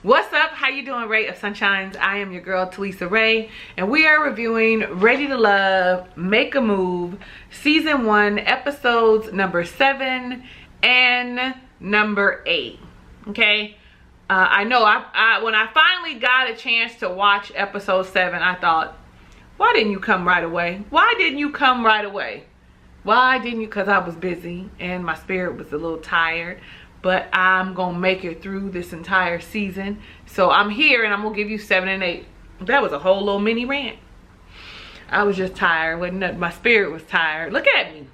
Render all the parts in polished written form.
What's up? How you doing, Ray of Sunshines? I am your girl, Talisa Ray, and we are reviewing Ready to Love, Make a Move, Season 1, episodes number 7 and number 8. Okay? I know when I finally got a chance to watch episode 7, I thought, why didn't you come right away? Why didn't you come right away? Why didn't you? Because I was busy and my spirit was a little tired. But I'm gonna make it through this entire season. So I'm here and I'm gonna give you 7 and 8. That was a whole little mini rant. I was just tired. Wasn't it? My spirit was tired. Look at me.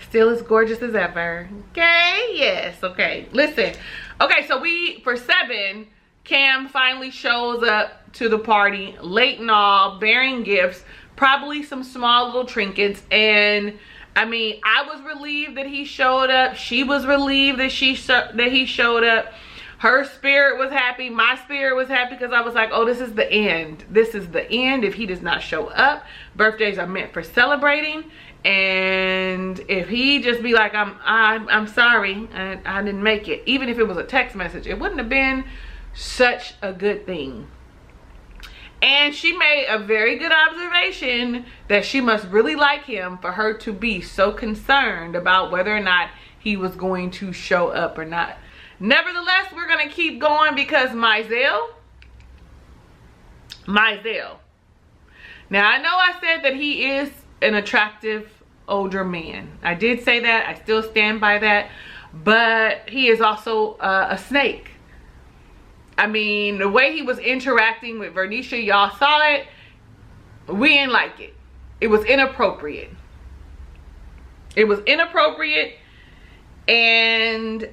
Still as gorgeous as ever. Okay, yes, okay. Listen. Okay, so for 7, Cam finally shows up to the party, late and all, bearing gifts, probably some small little trinkets, and I mean, I was relieved that he showed up. She was relieved that he showed up. Her spirit was happy. My spirit was happy because I was like, oh, this is the end. This is the end if he does not show up. Birthdays are meant for celebrating. And if he just be like, I'm sorry, I didn't make it. Even if it was a text message, it wouldn't have been such a good thing. And she made a very good observation that she must really like him for her to be so concerned about whether or not he was going to show up or not. Nevertheless, we're going to keep going because Myel. Now, I know I said that he is an attractive older man. I did say that. I still stand by that. But he is also a snake. I mean, the way he was interacting with Vernisha, y'all saw it. We didn't like it. It was inappropriate. It was inappropriate. And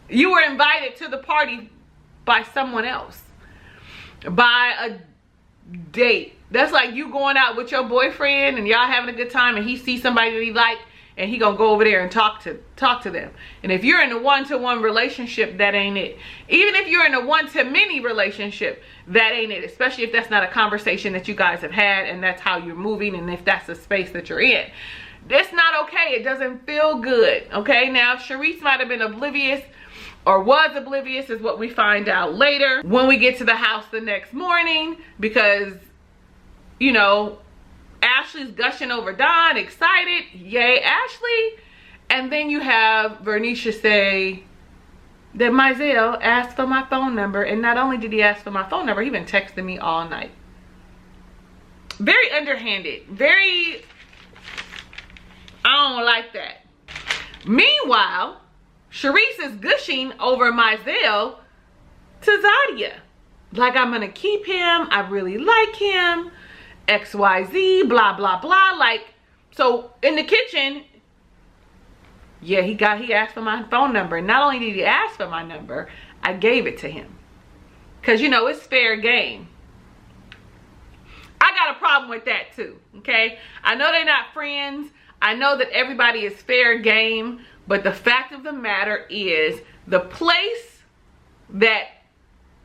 you were invited to the party by someone else. By a date. That's like you going out with your boyfriend and y'all having a good time and he sees somebody that he likes. And he gonna go over there and talk to them. And if you're in a one-to-one relationship, that ain't it. Even if you're in a one-to-many relationship, that ain't it. Especially if that's not a conversation that you guys have had and that's how you're moving and if that's the space that you're in. That's not okay. It doesn't feel good. Okay, now Charisse might have been oblivious or was oblivious is what we find out later when we get to the house the next morning because, you know, Ashley's gushing over Don, excited, yay Ashley. And then you have Vernisha say that Myel asked for my phone number, and not only did he ask for my phone number, he been texting me all night. Very underhanded, very, I don't like that. Meanwhile, Charisse is gushing over Myel to Zadia. Like, I'm gonna keep him, I really like him. XYZ, blah, blah, blah. Like, so in the kitchen, yeah, he asked for my phone number. And not only did he ask for my number, I gave it to him. Because, you know, it's fair game. I got a problem with that too, okay? I know they're not friends. I know that everybody is fair game. But the fact of the matter is the place that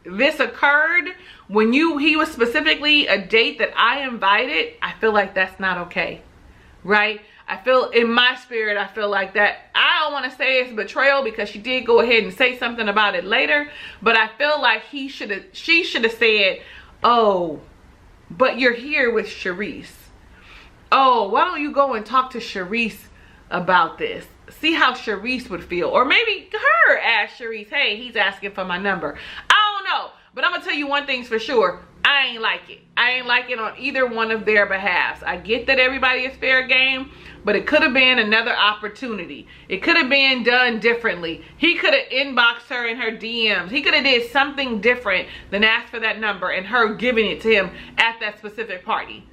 this occurred when he was specifically a date that I invited, I feel like that's not okay, right? I feel in my spirit, I feel like that. I don't want to say it's betrayal because she did go ahead and say something about it later, but I feel like she should have said, oh, but you're here with Charisse. Oh, why don't you go and talk to Charisse about this? See how Charisse would feel. Or maybe her ask Charisse, hey, he's asking for my number. I don't know. But I'm going to tell you one thing's for sure. I ain't like it. I ain't like it on either one of their behalves. I get that everybody is fair game, but it could have been another opportunity. It could have been done differently. He could have inboxed her in her DMs. He could have did something different than ask for that number and her giving it to him at that specific party.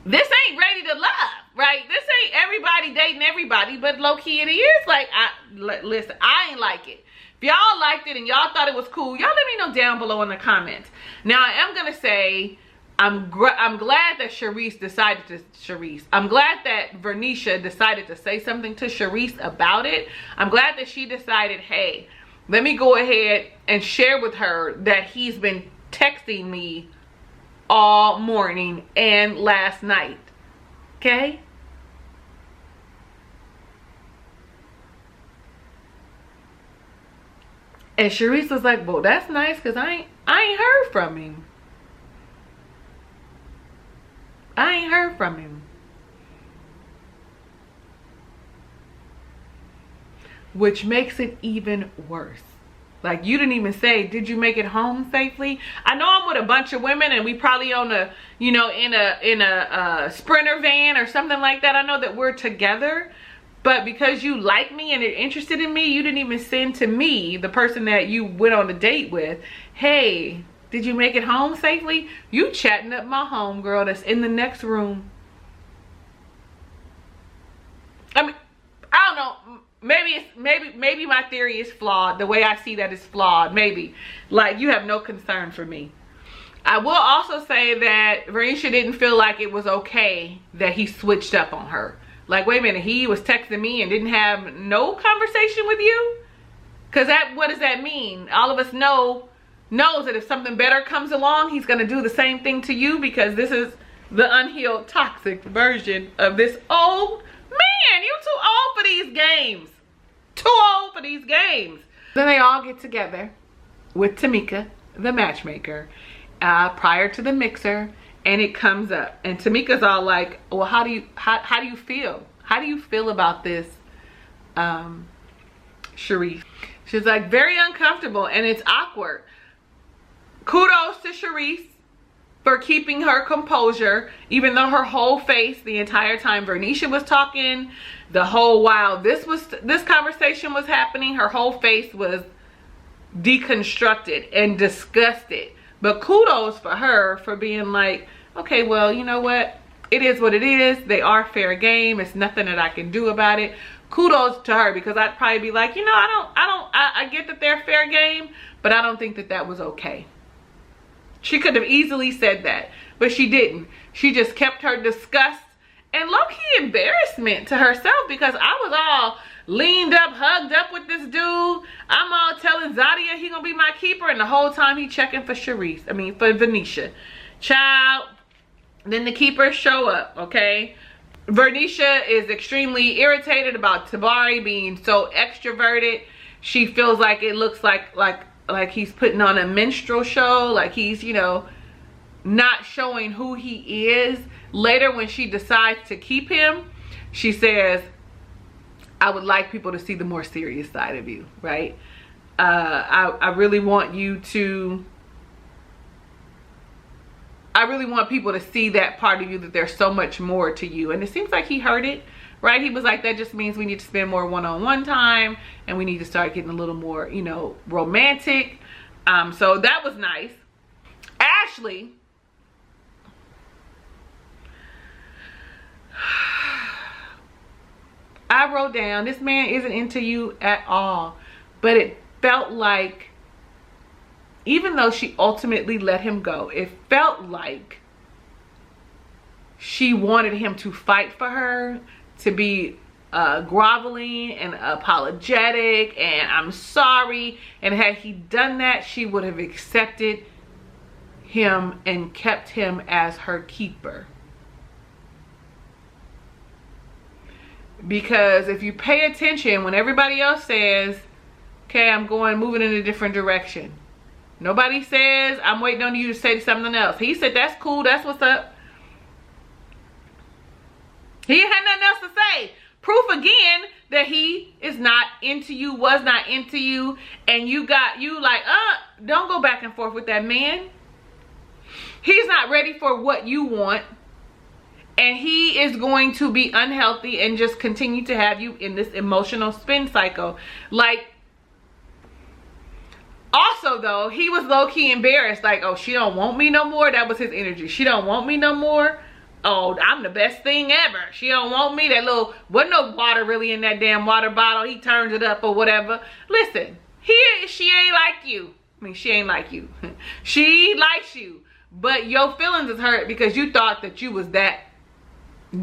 This ain't Ready to Love, right? This ain't everybody dating everybody, but low-key it is. Like, listen, I ain't like it. If y'all liked it and y'all thought it was cool, y'all let me know down below in the comments. Now, I am going to say, I'm glad that I'm glad that Vernisha decided to say something to Charisse about it. I'm glad that she decided, hey, let me go ahead and share with her that he's been texting me all morning and last night. Okay? And Sharice was like, well, that's nice because I ain't heard from him. I ain't heard from him. Which makes it even worse. Like, you didn't even say, did you make it home safely? I know I'm with a bunch of women and we probably on a, you know, in a Sprinter van or something like that. I know that we're together, but because you like me and are interested in me, you didn't even send to me, the person that you went on a date with, hey, did you make it home safely? You chatting up my homegirl that's in the next room. I mean, I don't know. Maybe my theory is flawed. The way I see that is flawed. Maybe. Like, you have no concern for me. I will also say that Vernisha didn't feel like it was okay that he switched up on her. Like, wait a minute, he was texting me and didn't have no conversation with you? Because what does that mean? All of us knows that if something better comes along, he's going to do the same thing to you, because this is the unhealed toxic version of this old man. You too old for these games. Too old for these games. Then they all get together with Tamika, the matchmaker, prior to the mixer, and it comes up. And Tamika's all like, well, how do you feel? How do you feel about this, Sharice? She's like, very uncomfortable and it's awkward. Kudos to Sharice for keeping her composure, even though her whole face the entire time Vernisha was talking, the whole while this conversation was happening, her whole face was deconstructed and disgusted. But kudos for her for being like, okay, well, you know what? It is what it is. They are fair game. It's nothing that I can do about it. Kudos to her, because I'd probably be like, you know, I get that they're fair game, but I don't think that that was okay. She could have easily said that, but she didn't. She just kept her disgust and low-key embarrassment to herself, because I was all leaned up, hugged up with this dude. I'm all telling Zadia he gonna be my keeper, and the whole time he checking for Sharice. I mean, for Venetia. Child, then the keepers show up, okay? Vernisha is extremely irritated about Tabari being so extroverted. She feels like it looks like he's putting on a minstrel show, like he's, you know, not showing who he is. Later, when she decides to keep him, she says, I would like people to see the more serious side of you, right? I really want people to see that part of you, that there's so much more to you. And it seems like he heard it, right? He was like, that just means we need to spend more one-on-one time, and we need to start getting a little more, you know, romantic. So that was nice. Ashley, I wrote down, this man isn't into you at all, but it felt like, even though she ultimately let him go, it felt like she wanted him to fight for her, to be groveling and apologetic and I'm sorry. And had he done that, she would have accepted him and kept him as her keeper. Because if you pay attention, when everybody else says, okay, I'm moving in a different direction, nobody says, I'm waiting on you to say something else. He said, that's cool, that's what's up. He had nothing else to say. Proof again that he is not into you, was not into you, and you like, don't go back and forth with that man. He's not ready for what you want, and he is going to be unhealthy and just continue to have you in this emotional spin cycle. Like, also though, he was low-key embarrassed, like, oh, she don't want me no more. That was his energy. She don't want me no more. Oh, I'm the best thing ever. She don't want me. That little, wasn't no water really in that damn water bottle. He turns it up or whatever. Listen, she ain't like you. I mean, she ain't like you. She likes you. But your feelings is hurt because you thought that you was that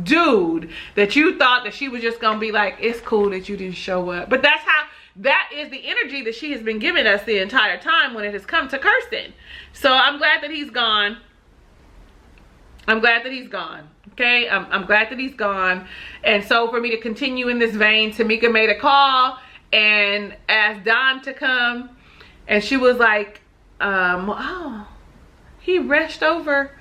dude. That you thought that she was just going to be like, it's cool that you didn't show up. But that is the energy that she has been giving us the entire time when it has come to Kirsten. So I'm glad that he's gone. I'm glad that he's gone. Okay, I'm glad that he's gone. And so for me to continue in this vein, Tamika made a call and asked Don to come. And she was like, oh, he rushed over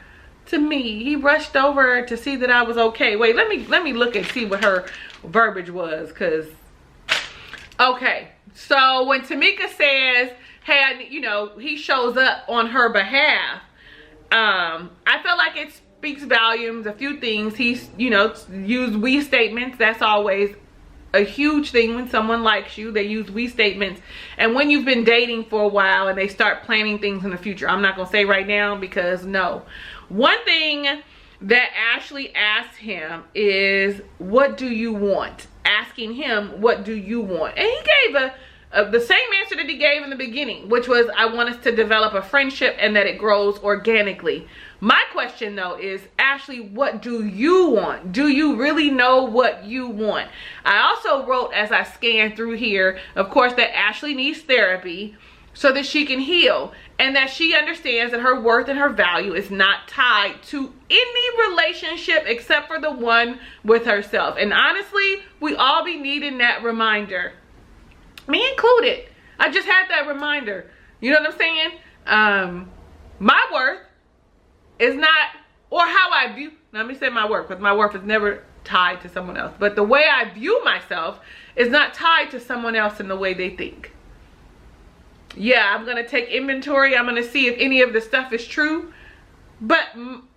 to me. He rushed over to see that I was okay. Wait, let me look and see what her verbiage was, cause okay. So when Tamika says, hey, you know, he shows up on her behalf, I feel like it speaks volumes. A few things. He's, you know, used we statements. That's always a huge thing when someone likes you. They use we statements. And when you've been dating for a while and they start planning things in the future, I'm not gonna say right now because no. One thing that Ashley asked him is, what do you want? Asking him, what do you want? And he gave the same answer that he gave in the beginning, which was, I want us to develop a friendship and that it grows organically. My question though is, Ashley, what do you want? Do you really know what you want? I also wrote, as I scanned through here, of course, that Ashley needs therapy so that she can heal, and that she understands that her worth and her value is not tied to any relationship except for the one with herself. And honestly, we all be needing that reminder, me included. I just had that reminder. You know what I'm saying? My worth is not, or how I view, let me say my worth, because my worth is never tied to someone else, but the way I view myself is not tied to someone else in the way they think. Yeah, I'm gonna take inventory. I'm gonna see if any of the stuff is true, but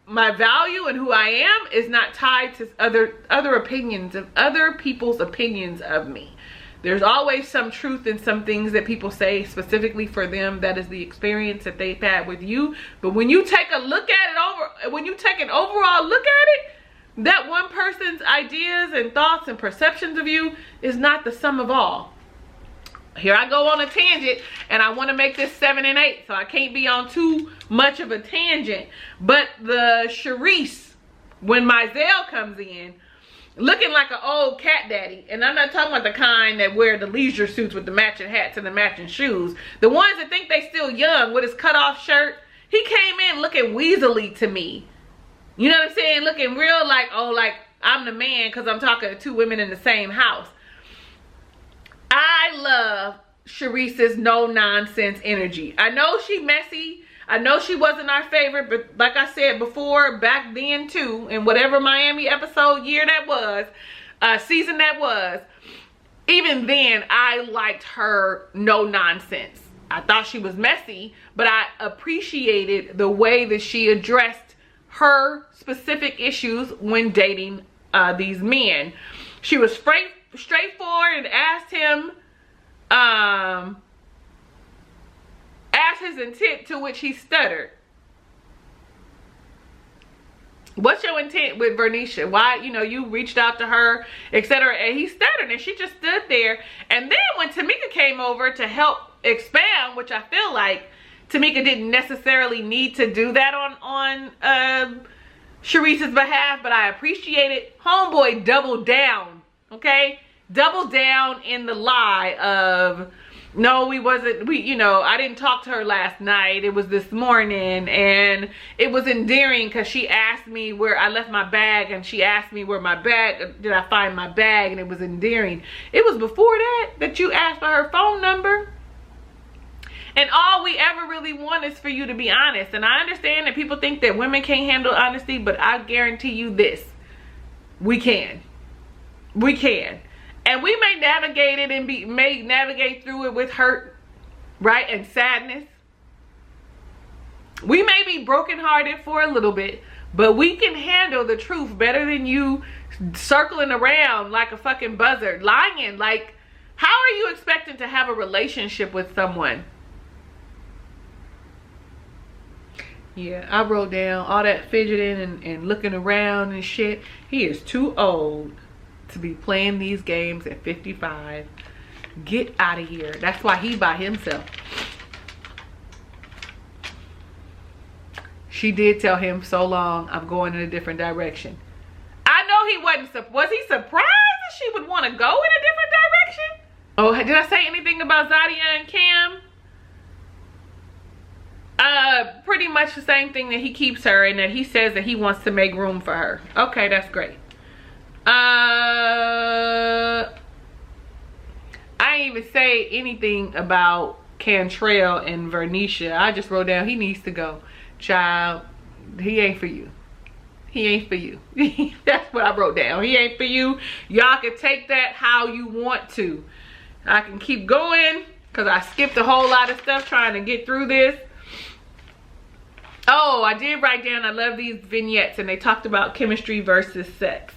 my value and who I am is not tied to other opinions of other people's opinions of me. There's always some truth in some things that people say specifically for them. That is the experience that they've had with you. But when you take a look at it when you take an overall look at it, that one person's ideas and thoughts and perceptions of you is not the sum of all. Here I go on a tangent, and I want to make this 7 and 8, so I can't be on too much of a tangent. But the Sharice, when Myel comes in, looking like an old cat daddy, and I'm not talking about the kind that wear the leisure suits with the matching hats and the matching shoes. The ones that think they still young with his cut-off shirt. He came in looking weaselly to me. You know what I'm saying? Looking real like, oh, like I'm the man because I'm talking to two women in the same house. I love Sharice's no-nonsense energy. I know she messy. I know she wasn't our favorite, but like I said before, back then too, in whatever Miami episode year that was, season that was, even then I liked her no-nonsense. I thought she was messy, but I appreciated the way that she addressed her specific issues when dating these men. She was straightforward and asked him, asked his intent, to which he stuttered. What's your intent with Vernisha? Why, you know, you reached out to her, etc. And he stuttered, and she just stood there. And then when Tamika came over to help expound, which I feel like Tamika didn't necessarily need to do that on Sharice's behalf, but I appreciate it. Homeboy doubled down, okay? Doubled down in the lie of, no, you know, I didn't talk to her last night. It was this morning, and it was endearing because she asked me where I left my bag, and she asked me where my bag, did I find my bag, and it was endearing. It was before that you asked for her phone number. And all we ever really want is for you to be honest. And I understand that people think that women can't handle honesty, but I guarantee you this. We can. We can. And we may navigate it and may navigate through it with hurt, right, and sadness. We may be brokenhearted for a little bit, but we can handle the truth better than you circling around like a fucking buzzard, lying. Like, how are you expecting to have a relationship with someone? Yeah, I wrote down all that fidgeting and looking around and shit. He is too old to be playing these games at 55. Get out of here. That's why he by himself. She did tell him, so long, I'm going in a different direction. I know he wasn't. Was he surprised that she would want to go in a different direction? Oh, did I say anything about Zadia and Cam? Pretty much the same thing, that he keeps her and that he says that he wants to make room for her. Okay, that's great. I didn't even say anything about Cantrell and Vernisha. I just wrote down, he needs to go. Child, he ain't for you. He ain't for you. That's what I wrote down. He ain't for you. Y'all can take that how you want to. I can keep going because I skipped a whole lot of stuff trying to get through this. Oh, I did write down, I love these vignettes, and they talked about chemistry versus sex.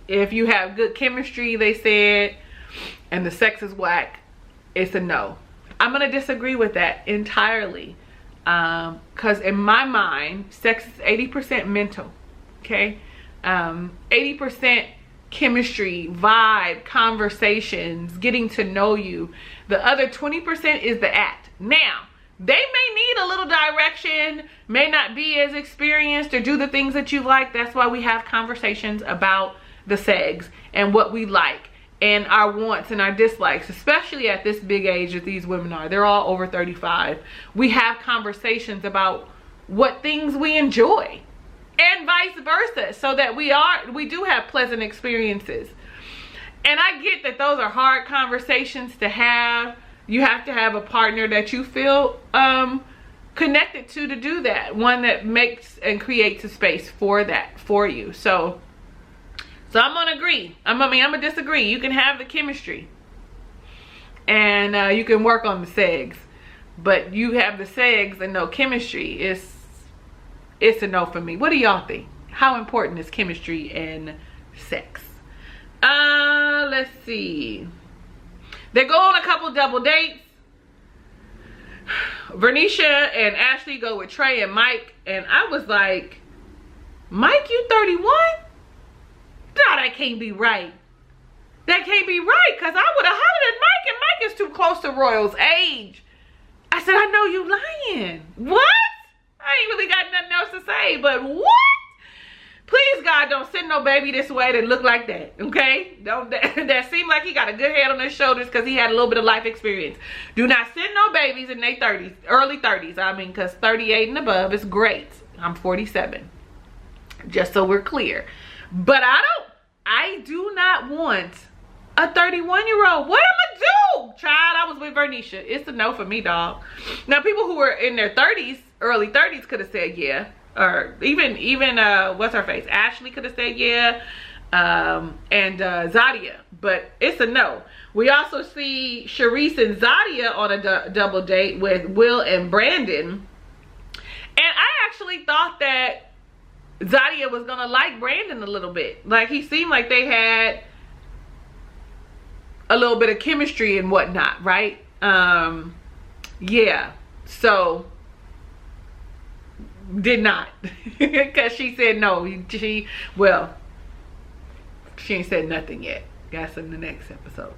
If you have good chemistry, they said, and the sex is whack, it's a no. I'm gonna disagree with that entirely. Because in my mind, sex is 80% mental, okay? 80% chemistry, vibe, conversations, getting to know you. The other 20% is the act. Now, they may need a little direction, may not be as experienced or do the things that you like. That's why we have conversations about the segs and what we like and our wants and our dislikes, especially at this big age that these women are. They're all over 35. We have conversations about what things we enjoy and vice versa, so that we do have pleasant experiences. And I get that those are hard conversations to have. You have to have a partner that you feel connected to do that. One that makes and creates a space for that for you. So I'm gonna agree. I'm gonna disagree. You can have the chemistry, and you can work on the segs, but you have the segs and no chemistry. It's a no for me. What do y'all think? How important is chemistry and sex? Let's see. They go on a couple double dates. Vernisha and Ashley go with Trey and Mike, and I was like, Mike, you 31? No, that can't be right. That can't be right, because I would have hollered at Mike, and Mike is too close to Royal's age. I said, I know you lying. What? I ain't really got nothing else to say, but what? Please, God, don't send no baby this way that look like that, okay? Don't that seemed like he got a good head on his shoulders because he had a little bit of life experience. Do not send no babies in their 30s, early 30s. I mean, because 38 and above is great. I'm 47, just so we're clear. But I do not want a 31-year-old. What am I do? Child, I was with Vernisha. It's a no for me, dog. Now, people who were in their 30s, early 30s could have said yeah. Or even what's her face? Ashley could have said yeah. And Zadia. But it's a no. We also see Sharice and Zadia on a double date with Will and Brandon. And I actually thought that Zadia was gonna like Brandon a little bit. Like, he seemed like they had a little bit of chemistry and whatnot, right? Yeah. So did not. Because she said no. She ain't said nothing yet. That's in the next episode.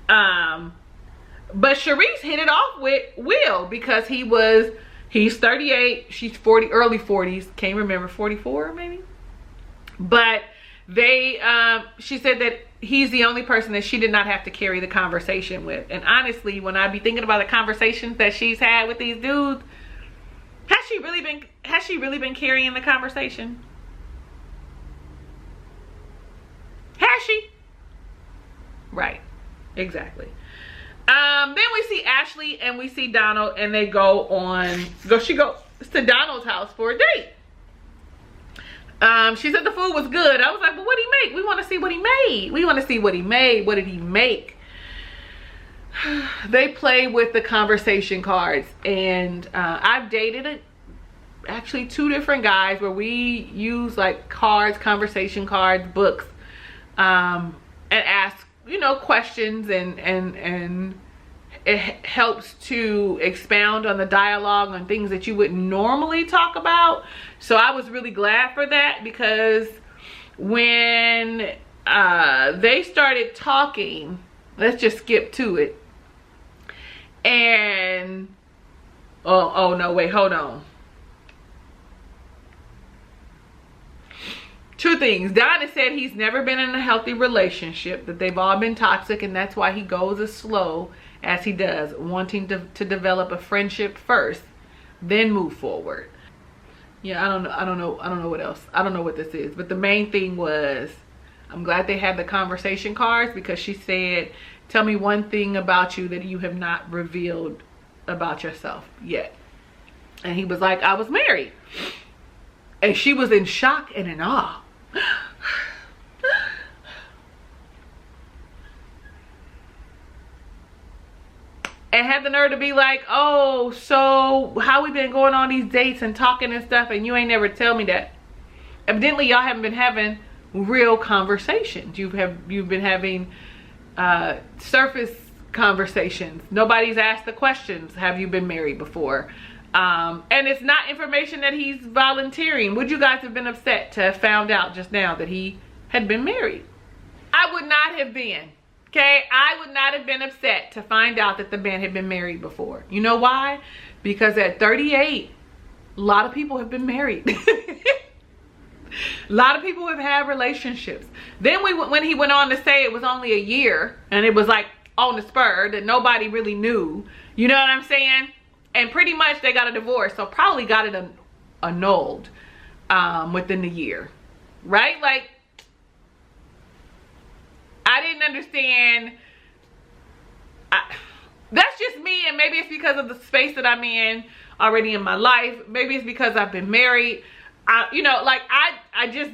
But Sharice hit it off with Will because he's 38, she's 40, early 40s, can't remember, 44 maybe. But she said that he's the only person that she did not have to carry the conversation with. And honestly, when I be thinking about the conversations that she's had with these dudes, has she really been carrying the conversation? Has she? Right, exactly. Then we see Ashley and we see Donald, and they she goes to Donald's house for a date. She said the food was good. I was like, but what did he make? We want to see what he made. We want to see what he made. What did he make? They play with the conversation cards, and I've dated actually 2 different guys where we use like cards, conversation cards, books, and ask, questions, and it helps to expound on the dialogue on things that you wouldn't normally talk about. So I was really glad for that, because when they started talking, let's just skip to it. And oh no, wait, hold on. 2 things. Don has said he's never been in a healthy relationship, that they've all been toxic, and that's why he goes as slow as he does, wanting to develop a friendship first, then move forward. Yeah, I don't know what else. I don't know what this is, but the main thing was I'm glad they had the conversation cards, because she said, tell me one thing about you that you have not revealed about yourself yet. And he was like, I was married. And she was in shock and in awe. And had the nerve to be like, oh, so how we been going on these dates and talking and stuff, and you ain't never tell me that. Evidently, y'all haven't been having real conversations. You've been having surface conversations. Nobody's asked the questions, have you been married before? And it's not information that he's volunteering. Would you guys have been upset to have found out just now that he had been married? I would not have been. Okay, I would not have been upset to find out that the man had been married before. You know why? Because at 38, a lot of people have been married. A lot of people have had relationships. Then when he went on to say it was only a year, and it was like on the spur that nobody really knew. You know what I'm saying? And pretty much they got a divorce, so probably got it annulled within the year, right? Like, I didn't understand. That's just me, and maybe it's because of the space that I'm in already in my life. Maybe it's because I've been married. You know, like I just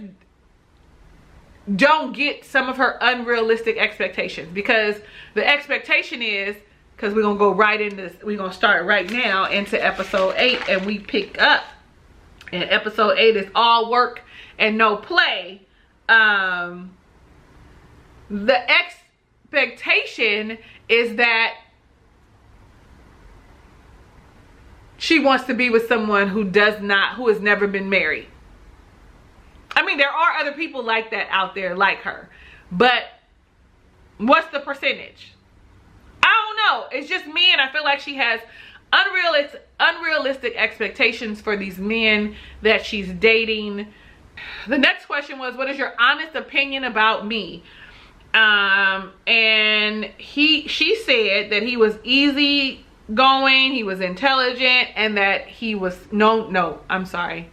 don't get some of her unrealistic expectations, because the expectation is, because we're gonna go right into this, we're gonna start right now into episode 8, and we pick up, and episode 8 is all work and no play. The expectation is that she wants to be with someone who has never been married. I mean, there are other people like that out there, like her, but what's the percentage? I don't know. It's just me, and I feel like she has unrealistic expectations for these men that she's dating. The next question was, what is your honest opinion about me? And she said that he was easy going, he was intelligent, and that he was I'm sorry,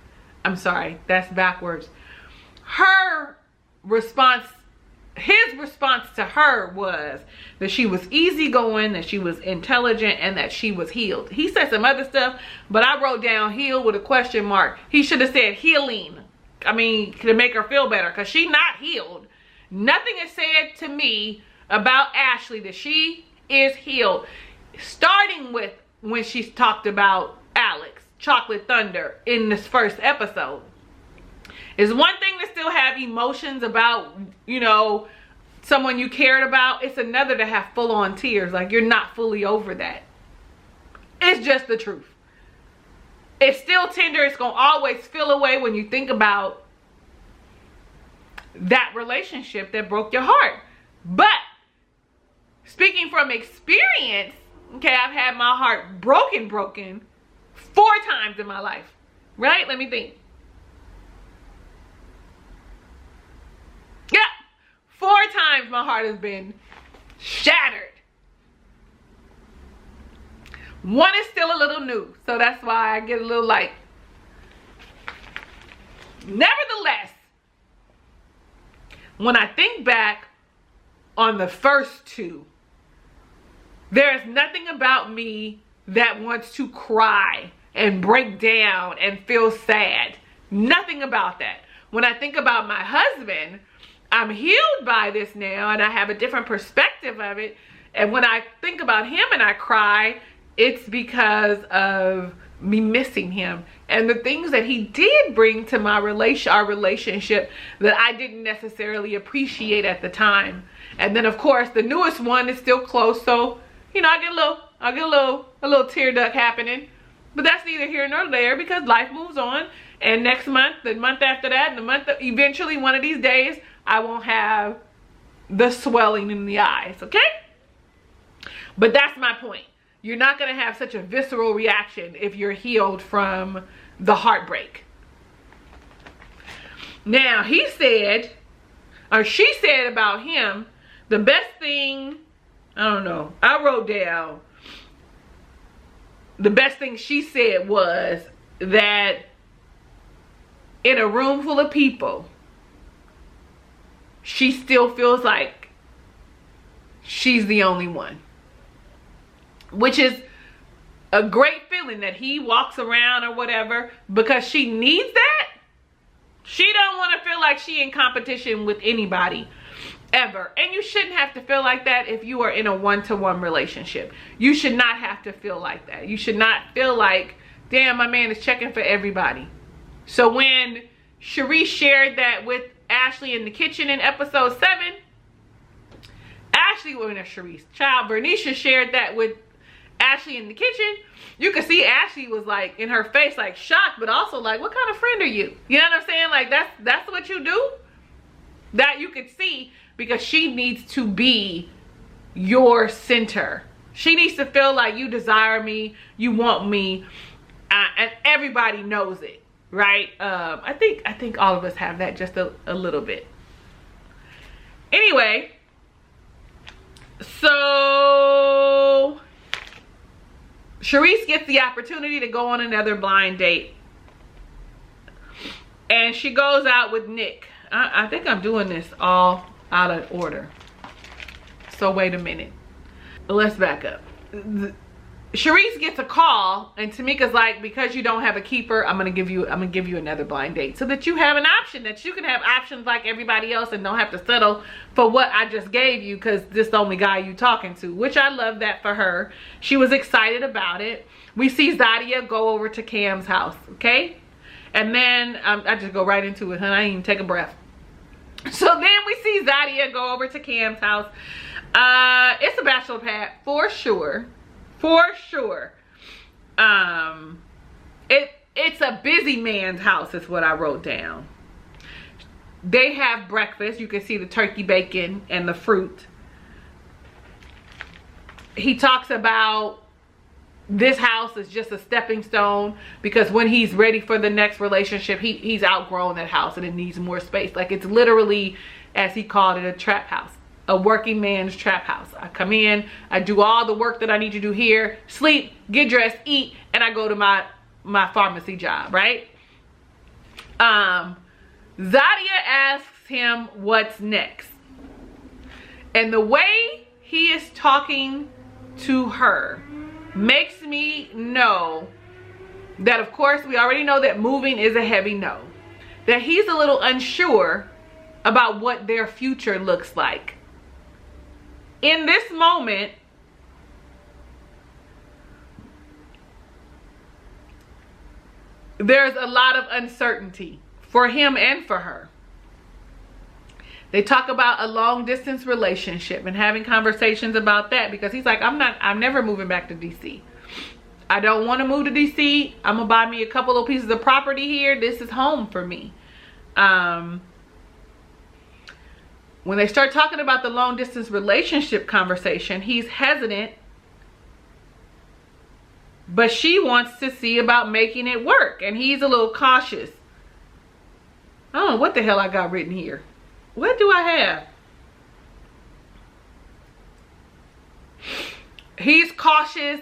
that's backwards. His response to her was that she was easygoing, that she was intelligent, and that she was healed. He said some other stuff, but I wrote down healed with a question mark. He should have said healing. I mean, to make her feel better, because she's not healed. Nothing is said to me about Ashley that she is healed. Starting with when she's talked about Alex, Chocolate Thunder, in this first episode. It's one thing to still have emotions about, you know, someone you cared about. It's another to have full-on tears. Like, you're not fully over that. It's just the truth. It's still tender. It's going to always feel away when you think about that relationship that broke your heart. But speaking from experience, okay, I've had my heart broken 4 times in my life, right? Let me think. Yeah, 4 times my heart has been shattered. One is still a little new, so that's why I get a little like. Nevertheless, when I think back on the first 2, there's nothing about me that wants to cry and break down and feel sad. Nothing about that. When I think about my husband, I'm healed by this now, and I have a different perspective of it. And when I think about him and I cry, it's because of me missing him and the things that he did bring to our relationship that I didn't necessarily appreciate at the time. And then of course the newest one is still close, so you know, I get a little tear duct happening. But that's neither here nor there, because life moves on, and next month, the month after that, and the month eventually one of these days, I won't have the swelling in the eyes, okay? But that's my point. You're not going to have such a visceral reaction if you're healed from the heartbreak. Now, he said, or she said about him, the best thing, I don't know, I wrote down, the best thing she said was that in a room full of people, she still feels like she's the only one, which is a great feeling that he walks around or whatever, because she needs that. She don't want to feel like she in competition with anybody ever. And you shouldn't have to feel like that if you are in a one-to-one relationship. You should not have to feel like that. You should not feel like, damn, my man is checking for everybody. So when Cherise shared that with Ashley in the kitchen in episode 7, Ashley, well, not Cherise, child, Bernicia shared that with Ashley in the kitchen. You could see Ashley was like in her face, like shocked, but also like, what kind of friend are you? You know what I'm saying? Like that's what you do. That you could see, because she needs to be your center. She needs to feel like you desire me, you want me, and everybody knows it, right? I think all of us have that just a little bit. Anyway, so Cherise gets the opportunity to go on another blind date, and she goes out with Nick. I think I'm doing this all out of order, so wait a minute, let's back up. Cherise gets a call, and Tamika's like, because you don't have a keeper, I'm gonna give you another blind date, so that you have an option, that you can have options like everybody else and don't have to settle for what I just gave you because this is the only guy you talking to, which I love that for her. She was excited about it. We see Zadia go over to Cam's house, okay? And then I just go right into it, huh? I didn't even take a breath. So then we see Zadia go over to Cam's house. It's a bachelor pad for sure. For sure. It's a busy man's house is what I wrote down. They have breakfast. You can see the turkey bacon and the fruit. He talks about this house is just a stepping stone, because when he's ready for the next relationship, he's outgrown that house and it needs more space. Like, it's literally, as he called it, a trap house. A working man's trap house. I come in, I do all the work that I need to do here, sleep, get dressed, eat, and I go to my pharmacy job, right? Zadia asks him what's next. And the way he is talking to her makes me know that, of course, we already know that moving is a heavy no. That he's a little unsure about what their future looks like. In this moment, there's a lot of uncertainty for him and for her. They talk about a long distance relationship and having conversations about that, because he's like, I'm never moving back to DC. I don't want to move to DC. I'm gonna buy me a couple of pieces of property here. This is home for me. When they start talking about the long distance relationship conversation, he's hesitant, but she wants to see about making it work, and he's a little cautious. I don't know what the hell I got written here. What do I have? He's cautious.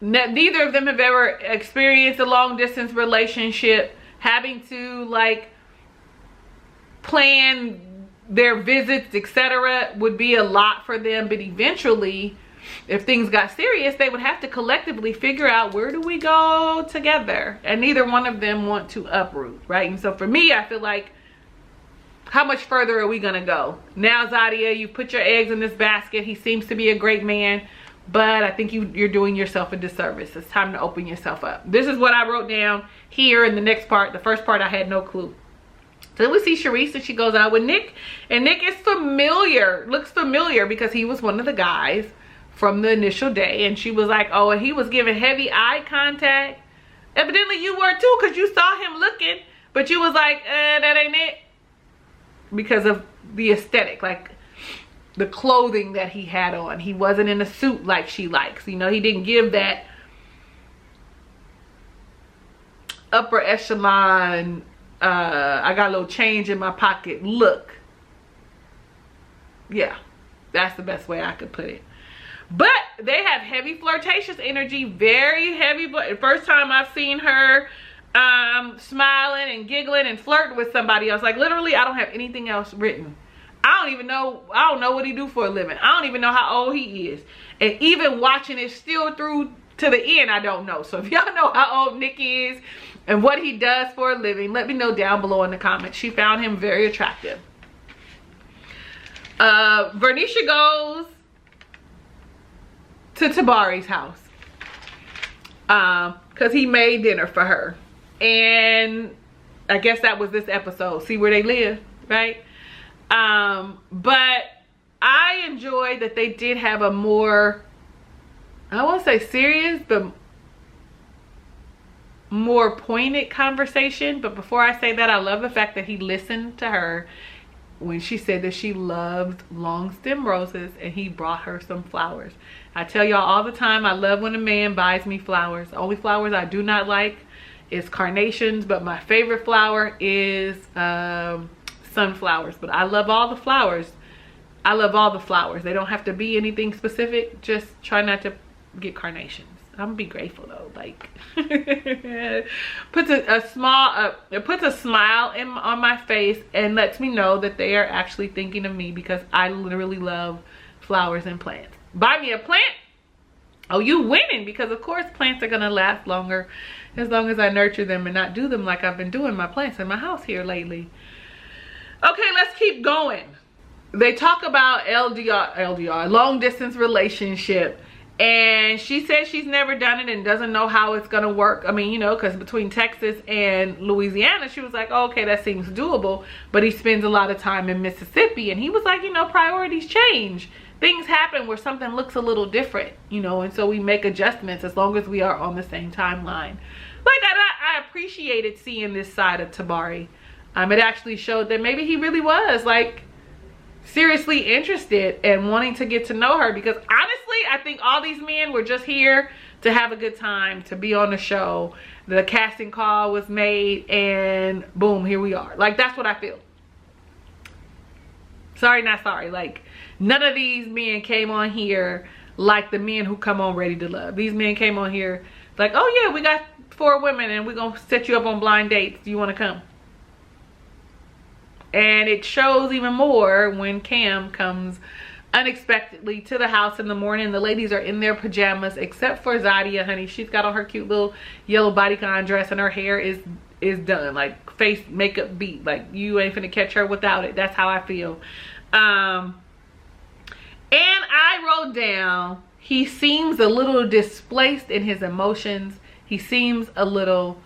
Neither of them have ever experienced a long distance relationship. Having to like plan their visits, etc., would be a lot for them. But eventually, if things got serious, they would have to collectively figure out, where do we go together? And neither one of them want to uproot, right? And so for me, I feel like, how much further are we gonna go? Now, Zadia, you put your eggs in this basket. He seems to be a great man, but I think you're doing yourself a disservice. It's time to open yourself up. This is what I wrote down here in the next part. The first part, I had no clue. So then we see Cherise, and she goes out with Nick, and Nick is familiar, looks familiar, because he was one of the guys from the initial day. And she was like, oh, and he was giving heavy eye contact. Evidently you were too, because you saw him looking, but you was like, that ain't it, because of the aesthetic, like the clothing that he had on. He wasn't in a suit like she likes, you know. He didn't give that upper echelon, I got a little change in my pocket look. Yeah, that's the best way I could put it. But they have heavy flirtatious energy, very heavy. But first time I've seen her smiling and giggling and flirting with somebody else. Like, literally, I don't have anything else written. I don't know what he do for a living. I don't even know how old he is. And even watching it still through to the end, I don't know. So if y'all know how old Nick is and what he does for a living, let me know down below in the comments. She found him very attractive. Vernisha goes to Tabari's house because he made dinner for her. And I guess that was this episode. See where they live, right? But I enjoyed that they did have a more, I won't say serious, but more pointed conversation. But before I say that, I love the fact that he listened to her when she said that she loved long stem roses, and he brought her some flowers. I tell y'all all the time, I love when a man buys me flowers. The only flowers I do not like is carnations, but my favorite flower is sunflowers. But I love all the flowers. I love all the flowers. They don't have to be anything specific. Just try not to get carnations. I'm gonna be grateful though. Like, puts a smile on my face and lets me know that they are actually thinking of me, because I literally love flowers and plants. Buy me a plant, oh, you winning, because of course plants are gonna last longer as long as I nurture them and not do them like I've been doing my plants in my house here lately. Okay, let's keep going. They talk about LDR, long distance relationship. And she said she's never done it and doesn't know how it's gonna work. I mean, you know, because between Texas and Louisiana, she was like, oh, okay, that seems doable. But he spends a lot of time in Mississippi. And he was like, you know, priorities change. Things happen where something looks a little different, you know, and so we make adjustments as long as we are on the same timeline. Like, I appreciated seeing this side of Tabari. It actually showed that maybe he really was, like, seriously interested and wanting to get to know her, because honestly I think all these men were just here to have a good time, to be on the show. The casting call was made and boom, here we are. Like, that's what I feel. Sorry, not sorry. Like, none of these men came on here like the men who come on Ready to Love. These men came on here like, oh yeah, we got 4 women and we're gonna set you up on blind dates. Do you want to come? And it shows even more when Cam comes unexpectedly to the house in the morning. The ladies are in their pajamas, except for Zadia, honey. She's got on her cute little yellow bodycon dress and her hair is done. Like, face makeup beat. Like, you ain't finna catch her without it. That's how I feel. And I wrote down, he seems a little displaced in his emotions. He seems a little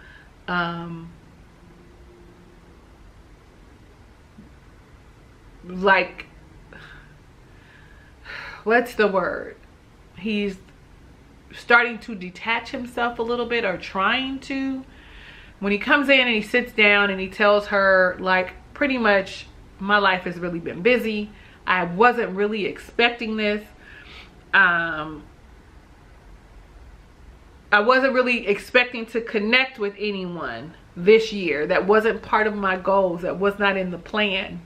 like, what's the word? He's starting to detach himself a little bit, or trying to. When he comes in and he sits down and he tells her, like, pretty much, my life has really been busy. I wasn't really expecting this. I wasn't really expecting to connect with anyone this year. That wasn't part of my goals. That was not in the plan.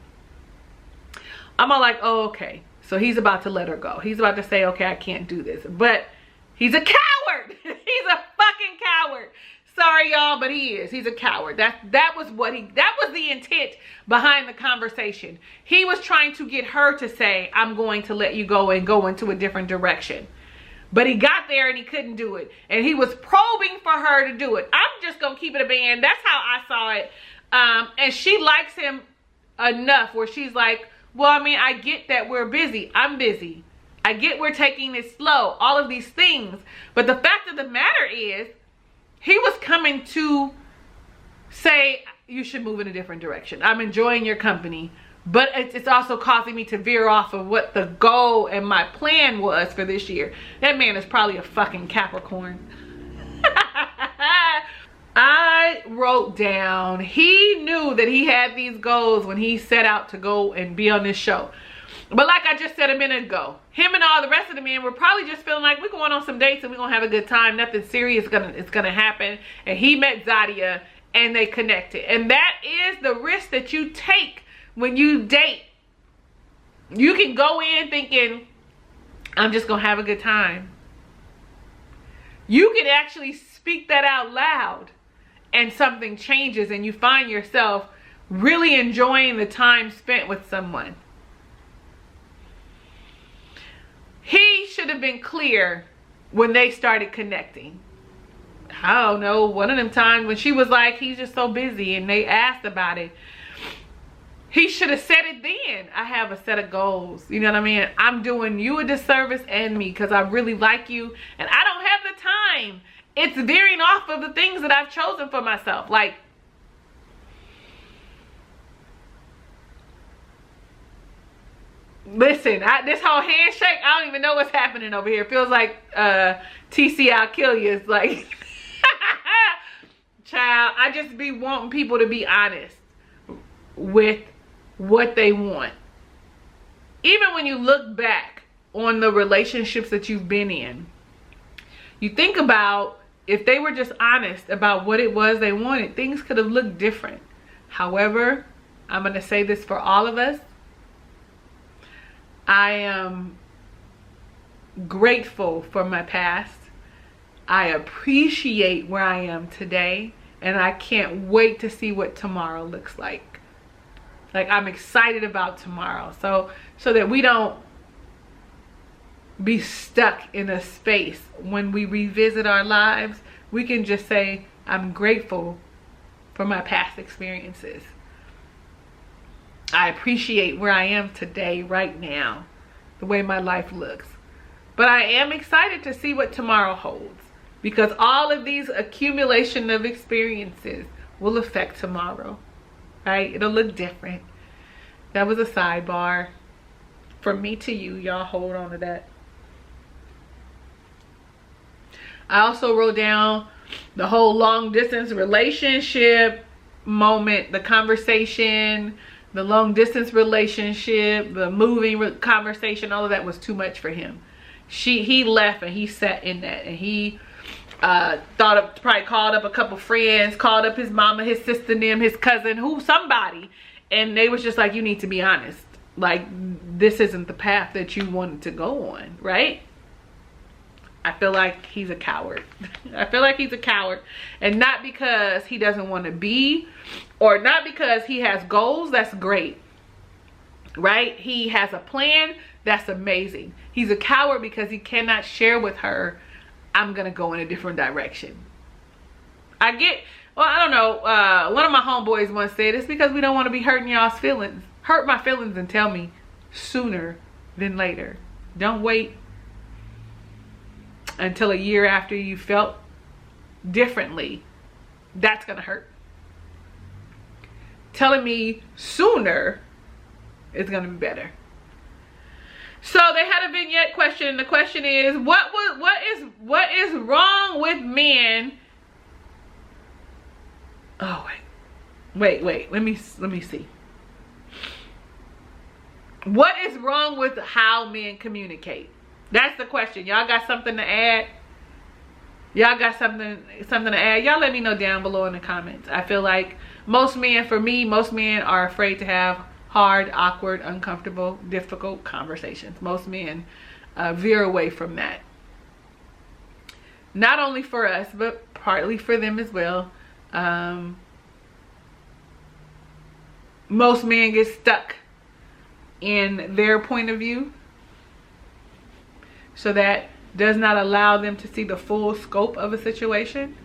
I'm all like, oh, okay. So he's about to let her go. He's about to say, okay, I can't do this. But he's a coward. He's a fucking coward. Sorry, y'all, but he is. He's a coward. That was the intent behind the conversation. He was trying to get her to say, I'm going to let you go and go into a different direction. But he got there and he couldn't do it. And he was probing for her to do it. I'm just going to keep it a band. That's how I saw it. And she likes him enough where she's like, well, I mean, I get that we're busy. I'm busy. I get we're taking it slow. All of these things. But the fact of the matter is, he was coming to say, you should move in a different direction. I'm enjoying your company. But it's also causing me to veer off of what the goal and my plan was for this year. That man is probably a fucking Capricorn. I wrote down, he knew that he had these goals when he set out to go and be on this show. But like I just said a minute ago, him and all the rest of the men were probably just feeling like we're going on some dates and we're gonna have a good time. Nothing serious is gonna happen. And he met Zadia and they connected. And that is the risk that you take when you date. You can go in thinking, I'm just gonna have a good time. You can actually speak that out loud and something changes and you find yourself really enjoying the time spent with someone. been clear when they started connecting. I don't know, one of them times when she was like, he's just so busy, and they asked about it. He should have said it then. I have a set of goals. You know what I mean? I'm doing you a disservice and me because I really like you, and I don't have the time. It's veering off of the things that I've chosen for myself. Like, listen, this whole handshake, I don't even know what's happening over here. It feels like TC, I'll kill you. It's like, child, I just be wanting people to be honest with what they want. Even when you look back on the relationships that you've been in, you think about if they were just honest about what it was they wanted, things could have looked different. However, I'm going to say this for all of us. I am grateful for my past. I appreciate where I am today, and I can't wait to see what tomorrow looks like. Like, I'm excited about tomorrow, so that we don't be stuck in a space when we revisit our lives. We can just say, I'm grateful for my past experiences. I appreciate where I am today, right now, the way my life looks. But I am excited to see what tomorrow holds, because all of these accumulation of experiences will affect tomorrow, right? It'll look different. That was a sidebar from me to you. Y'all hold on to that. I also wrote down the whole long distance relationship moment, the conversation, the long distance relationship, the moving conversation. All of that was too much for him. He left and he sat in that, and he probably called up a couple friends, called up his mama, his sister, them, his cousin, somebody, and they was just like, you need to be honest. Like, this isn't the path that you wanted to go on, right? I feel like he's a coward. I feel like he's a coward. And not because he doesn't want to be, or not because he has goals. That's great, right? He has a plan. That's amazing. He's a coward because he cannot share with her, I'm going to go in a different direction. I don't know. One of my homeboys once said, it's because we don't want to be hurting y'all's feelings. Hurt my feelings and tell me sooner than later. Don't wait until a year after you felt differently. That's gonna hurt. Telling me sooner is gonna be better. So they had a vignette question. The question is, what is wrong with men? Oh wait. Let me see. What is wrong with how men communicate? That's the question. Y'all got something to add? Y'all got something to add? Y'all let me know down below in the comments. I feel like most men are afraid to have hard, awkward, uncomfortable, difficult conversations. Most men veer away from that. Not only for us, but partly for them as well. Most men get stuck in their point of view, so that does not allow them to see the full scope of a situation.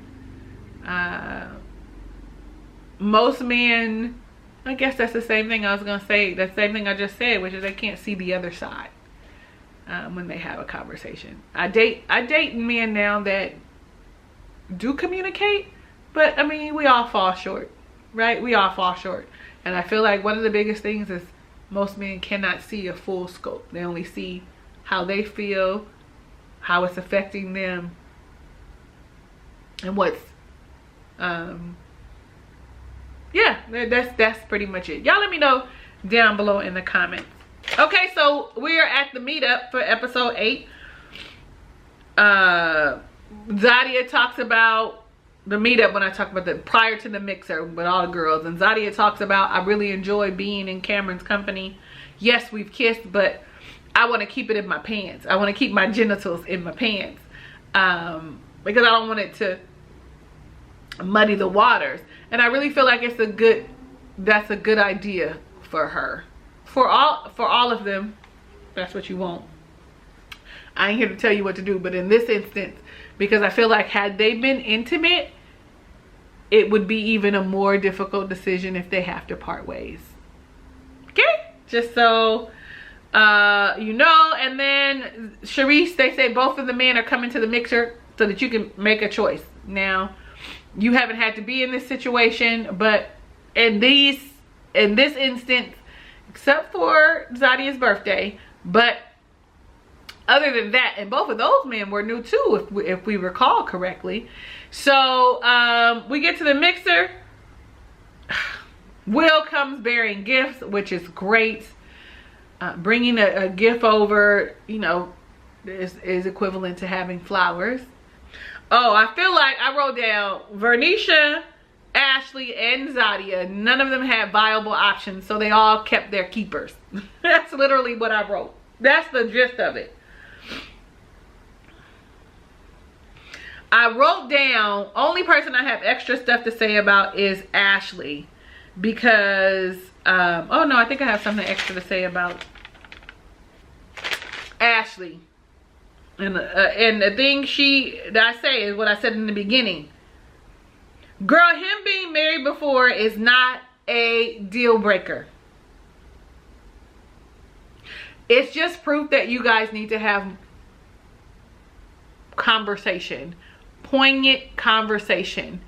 Most men, I guess that's the same thing I was gonna say, the same thing I just said, which is they can't see the other side when they have a conversation. I date men now that do communicate, but I mean, we all fall short, right? We all fall short. And I feel like one of the biggest things is most men cannot see a full scope. They only see how they feel, how it's affecting them, and what's yeah, that's pretty much it. Y'all let me know down below in the comments. Okay, so we are at the meetup for episode 8. Zadia talks about the meetup when I talk about the prior to the mixer with all the girls, and Zadia talks about, I really enjoy being in Cameron's company. Yes, we've kissed, but I want to keep it in my pants. I want to keep my genitals in my pants because I don't want it to muddy the waters. And I really feel like that's a good idea for her. For all of them, that's what you want. I ain't here to tell you what to do, but in this instance, because I feel like had they been intimate, it would be even a more difficult decision if they have to part ways. Okay, just so you know. And then Sharice, they say both of the men are coming to the mixer so that you can make a choice. Now, you haven't had to be in this situation, but in this instance, except for Zadia's birthday, but other than that, and both of those men were new too, if we recall correctly. So we get to the mixer. Will comes bearing gifts, which is great. Bringing a gift over, you know, is equivalent to having flowers. Oh, I feel like I wrote down Vernisha, Ashley, and Zadia. None of them had viable options, so they all kept their keepers. That's literally what I wrote. That's the gist of it. I wrote down, only person I have extra stuff to say about is Ashley, because oh no, I think I have something extra to say about Ashley. And the thing that I say is what I said in the beginning. Girl, him being married before is not a deal breaker. It's just proof that you guys need to have conversation, poignant conversation,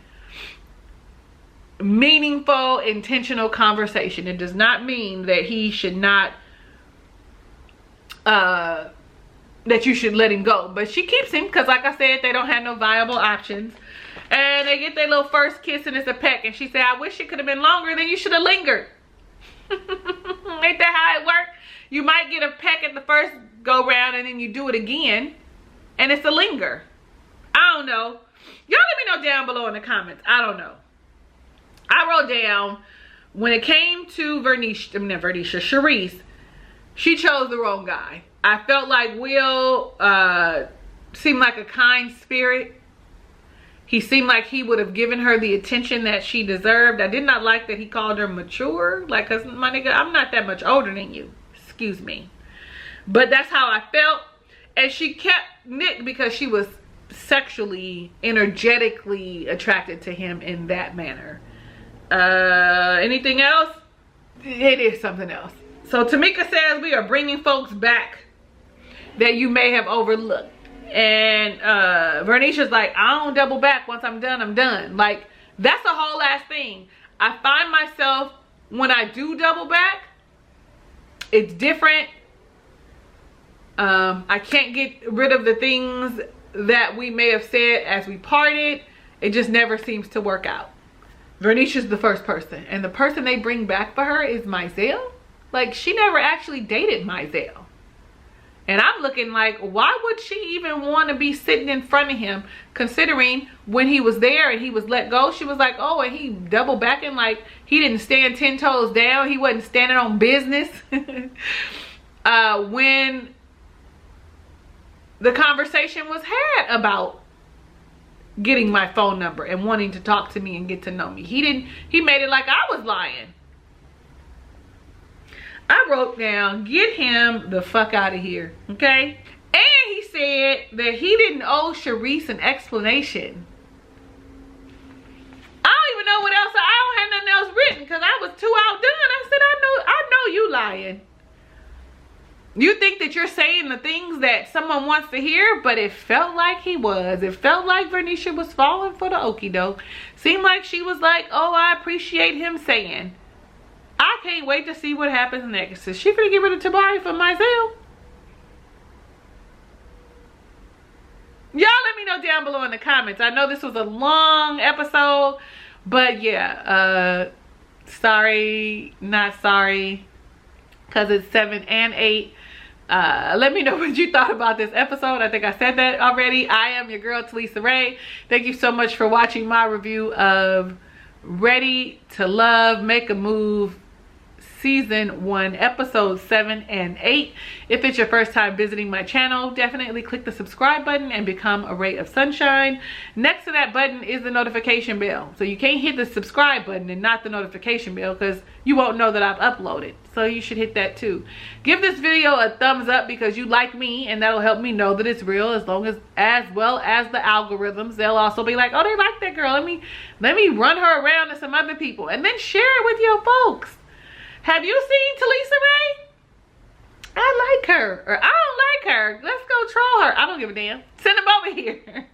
meaningful, intentional conversation. It does not mean that he should not that you should let him go, but she keeps him because, like I said, they don't have no viable options, and they get their little first kiss and it's a peck, and she said, I wish it could have been longer, then you should have lingered. Ain't that how it works? You might get a peck at the first go round and then you do it again and it's a linger. I don't know. Y'all let me know down below in the comments. I don't know. I wrote down, when it came to Sharice, she chose the wrong guy. I felt like Will seemed like a kind spirit. He seemed like he would have given her the attention that she deserved. I did not like that he called her mature. Like, cause my nigga, I'm not that much older than you. Excuse me. But that's how I felt. And she kept Nick because she was sexually, energetically attracted to him in that manner. Anything else? It is something else. So Tamika says we are bringing folks back that you may have overlooked. And Vernisha's like, I don't double back. Once I'm done, I'm done. Like, that's a whole ass thing. I find myself, when I do double back, it's different. I can't get rid of the things that we may have said as we parted. It just never seems to work out. Vernisha's the first person, and the person they bring back for her is Myel. Like, she never actually dated Myel. And I'm looking like, why would she even want to be sitting in front of him, considering when he was there and he was let go, she was like, oh, and he double backing, like he didn't stand 10 toes down. He wasn't standing on business. When the conversation was had about getting my phone number and wanting to talk to me and get to know me, he made it like I was lying. I wrote down, get him the fuck out of here, okay? And he said that he didn't owe Sharice an explanation. I don't even know what else. I don't have nothing else written because I was too outdone. I said, I know you lying. You think that you're saying the things that someone wants to hear, but it felt like he was. It felt like Vernisha was falling for the okie doke. Seemed like she was like, oh, I appreciate him saying. I can't wait to see what happens next. Is she gonna get rid of Tabari for Myel? Y'all let me know down below in the comments. I know this was a long episode, but yeah, sorry, not sorry, because it's 7 and 8. Let me know what you thought about this episode. I think I said that already. I am your girl, Talisa Ray. Thank you so much for watching my review of Ready to Love, Make a Move Season 1, episodes 7 and 8. If it's your first time visiting my channel, definitely click the subscribe button and become a ray of sunshine. Next to that button is the notification bell. So you can't hit the subscribe button and not the notification bell, because you won't know that I've uploaded. So you should hit that too. Give this video a thumbs up because you like me, and that'll help me know that it's real, as well as the algorithms. They'll also be like, oh, they like that girl. Let me run her around to some other people, and then share it with your folks. Have you seen Talisa Ray? I like her, or I don't like her. Let's go troll her. I don't give a damn. Send them over here.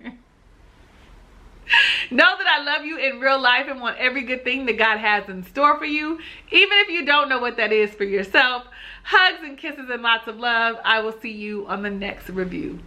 Know that I love you in real life and want every good thing that God has in store for you. Even if you don't know what that is for yourself. Hugs and kisses and lots of love. I will see you on the next review.